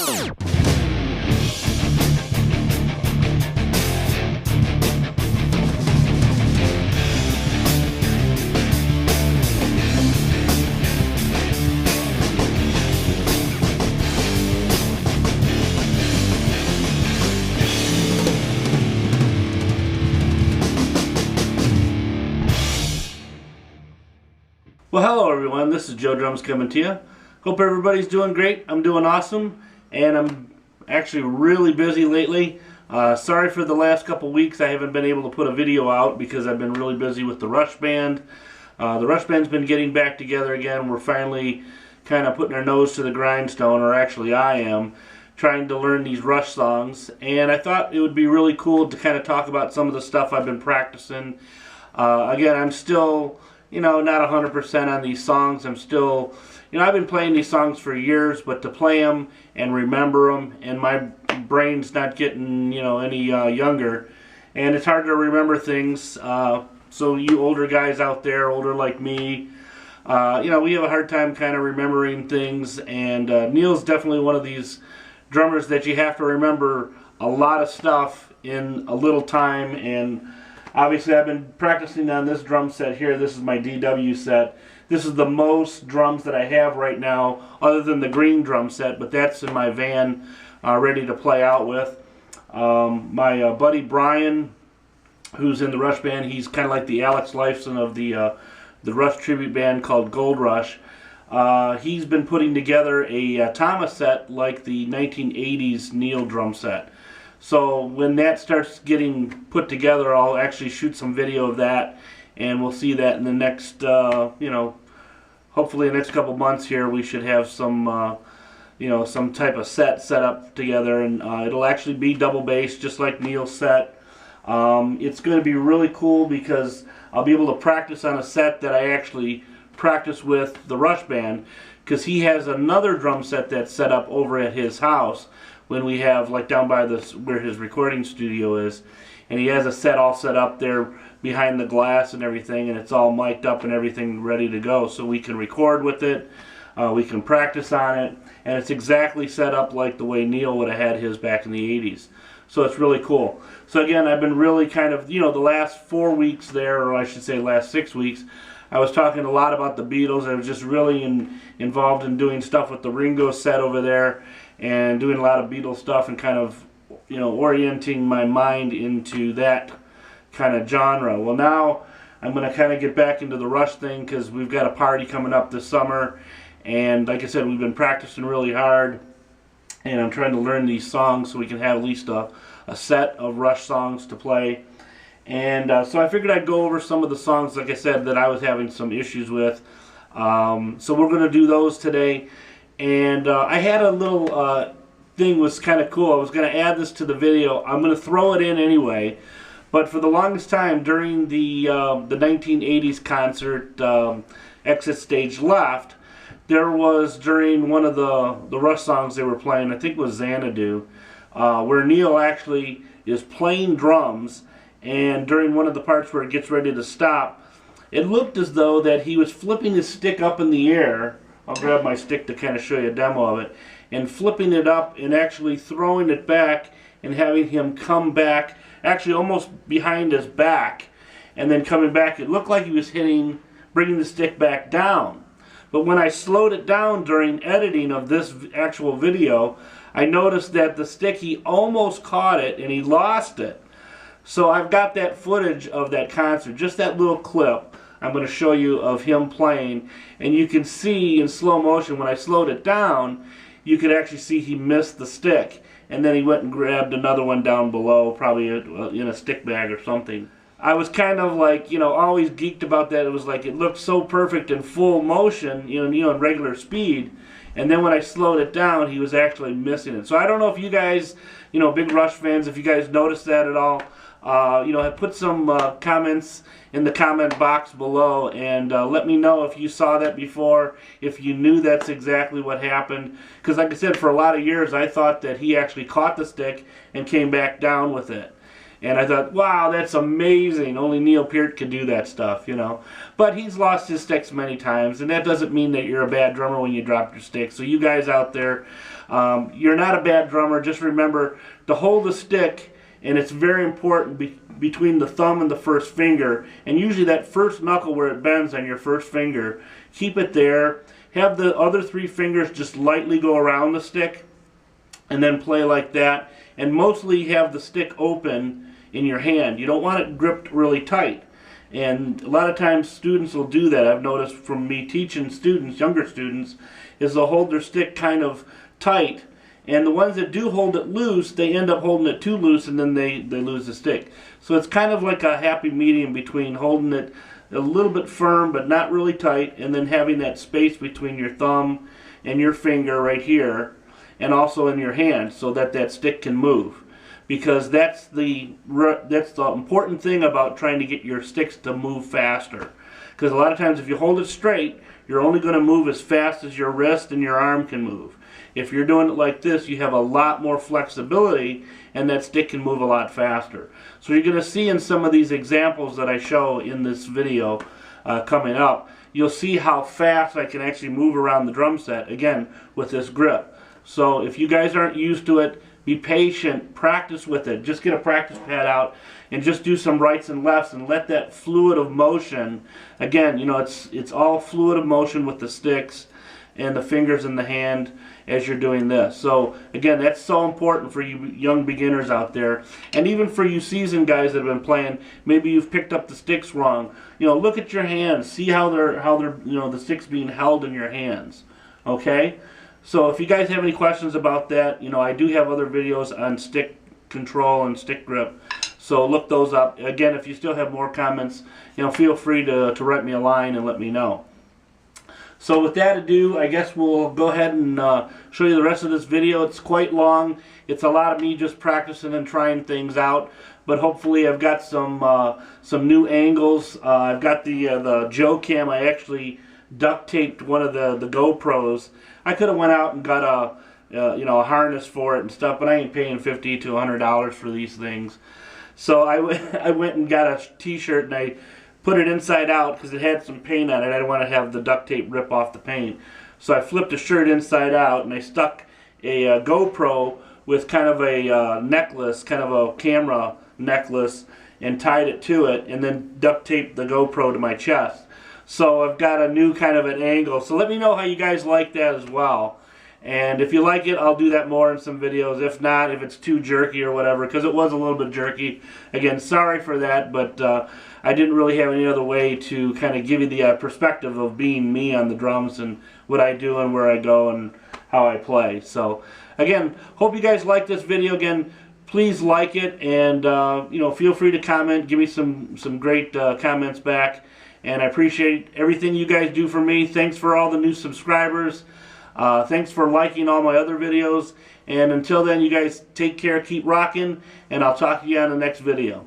Well, hello everyone, this is Joe Drums coming to you. Hope everybody's doing great. I'm doing awesome, and I'm actually really busy lately. Sorry for the last couple weeks I haven't been able to put a video out because I've been really busy with the Rush Band. The Rush Band's been getting back together again. We're finally kind of putting our nose to the grindstone, or actually I am, trying to learn these Rush songs. And I thought it would be really cool to kind of talk about some of the stuff I've been practicing. Again, I'm still, not 100% on these songs. I'm still, I've been playing these songs for years, but to play them and remember them, and my brain's not getting, any younger, and it's hard to remember things. So you older guys out there, older like me, we have a hard time kind of remembering things, and Neil's definitely one of these drummers that you have to remember a lot of stuff in a little time. And obviously I've been practicing on this drum set here. This is my DW set. This is the most drums that I have right now, other than the green drum set, but that's in my van ready to play out with. My buddy Brian, who's in the Rush Band, he's kind of like the Alex Lifeson of the Rush tribute band called Gold Rush. He's been putting together a Thomas set like the 1980s Neil drum set. So when that starts getting put together, I'll actually shoot some video of that, and we'll see that in the next, hopefully the next couple months here, we should have some, some type of set up together, and it'll actually be double bass, just like Neil's set. It's going to be really cool because I'll be able to practice on a set that I actually practice with the Rush Band, because he has another drum set that's set up over at his house when we have, like, down by this where his recording studio is, and he has a set all set up there behind the glass and everything, and it's all mic'd up and everything ready to go, so we can record with it, we can practice on it, and it's exactly set up like the way Neil would have had his back in the 80s. So it's really cool. So again, I've been really kind of, the last 4 weeks there, or I should say last 6 weeks, I was talking a lot about the Beatles. I was just really involved in doing stuff with the Ringo set over there, and doing a lot of Beatles stuff, and kind of, orienting my mind into that kind of genre. Well, now I'm going to kind of get back into the Rush thing, because we've got a party coming up this summer, and like I said, we've been practicing really hard, and I'm trying to learn these songs so we can have at least a set of Rush songs to play. And so I figured I'd go over some of the songs, like I said, that I was having some issues with. So we're going to do those today. And I had a little thing was kind of cool. I was going to add this to the video. I'm going to throw it in anyway. But for the longest time during the 1980s concert, Exit Stage Left, there was, during one of the Rush songs they were playing, I think it was Xanadu, where Neil actually is playing drums, and during one of the parts where it gets ready to stop, it looked as though that he was flipping his stick up in the air. I'll grab my stick to kind of show you a demo of it, and flipping it up and actually throwing it back and having him come back, actually almost behind his back, and then coming back. It looked like he was bringing the stick back down. But when I slowed it down during editing of this actual video, I noticed that the stick, he almost caught it and he lost it. So I've got that footage of that concert, just that little clip I'm going to show you of him playing, and you can see in slow motion when I slowed it down, you could actually see he missed the stick, and then he went and grabbed another one down below, probably in a stick bag or something. I was kind of like, always geeked about that. It was like, it looked so perfect in full motion, in regular speed, and then when I slowed it down, he was actually missing it. So I don't know if you guys, big Rush fans, if you guys noticed that at all. Put some comments in the comment box below, and let me know if you saw that before, if you knew that's exactly what happened. Because like I said, for a lot of years I thought that he actually caught the stick and came back down with it. And I thought, wow, that's amazing. Only Neil Peart could do that stuff, you know. But he's lost his sticks many times, and that doesn't mean that you're a bad drummer when you drop your stick. So you guys out there, you're not a bad drummer. Just remember to hold the stick, and it's very important between the thumb and the first finger. And usually that first knuckle where it bends on your first finger, keep it there. Have the other 3 fingers just lightly go around the stick, and then play like that. And mostly have the stick open in your hand. You don't want it gripped really tight. And a lot of times students will do that. I've noticed from me teaching students, younger students, is they'll hold their stick kind of tight. And the ones that do hold it loose, they end up holding it too loose, and then they lose the stick. So it's kind of like a happy medium between holding it a little bit firm but not really tight, and then having that space between your thumb and your finger right here, and also in your hand, so that that stick can move. Because that's the important thing about trying to get your sticks to move faster. Because a lot of times if you hold it straight, you're only going to move as fast as your wrist and your arm can move. If you're doing it like this, you have a lot more flexibility, and that stick can move a lot faster. So you're going to see in some of these examples that I show in this video coming up, you'll see how fast I can actually move around the drum set, again, with this grip. So if you guys aren't used to it, be patient, practice with it. Just get a practice pad out and just do some rights and lefts and let that fluid of motion, again, you know, it's all fluid of motion with the sticks and the fingers in the hand as you're doing this. So again, that's so important for you young beginners out there, and even for you seasoned guys that have been playing. Maybe you've picked up the sticks wrong. You know, look at your hands, see how they're you know, the sticks being held in your hands. Okay? So if you guys have any questions about that, you know, I do have other videos on stick control and stick grip. So look those up. Again, if you still have more comments, you know, feel free to write me a line and let me know. So with that ado, I guess we'll go ahead and show you the rest of this video. It's quite long. It's a lot of me just practicing and trying things out. But hopefully I've got some new angles. I've got the Joe Cam. I actually duct taped one of the GoPros. I could have went out and got a you know, a harness for it and stuff, but I ain't paying $50 to $100 for these things. So I went and got a t-shirt and I put it inside out because it had some paint on it. I didn't want to have the duct tape rip off the paint. So I flipped the shirt inside out and I stuck a GoPro with kind of a necklace, kind of a camera necklace, and tied it to it, and then duct taped the GoPro to my chest. So I've got a new kind of an angle. So let me know how you guys like that as well. And if you like it, I'll do that more in some videos. If not, if it's too jerky or whatever, because it was a little bit jerky. Again, sorry for that, but I didn't really have any other way to kind of give you the perspective of being me on the drums and what I do and where I go and how I play. So again, hope you guys like this video. Again, please like it, and you know, feel free to comment. Give me some great comments back. And I appreciate everything you guys do for me. Thanks for all the new subscribers. Thanks for liking all my other videos. And until then, you guys take care, keep rocking, and I'll talk to you on the next video.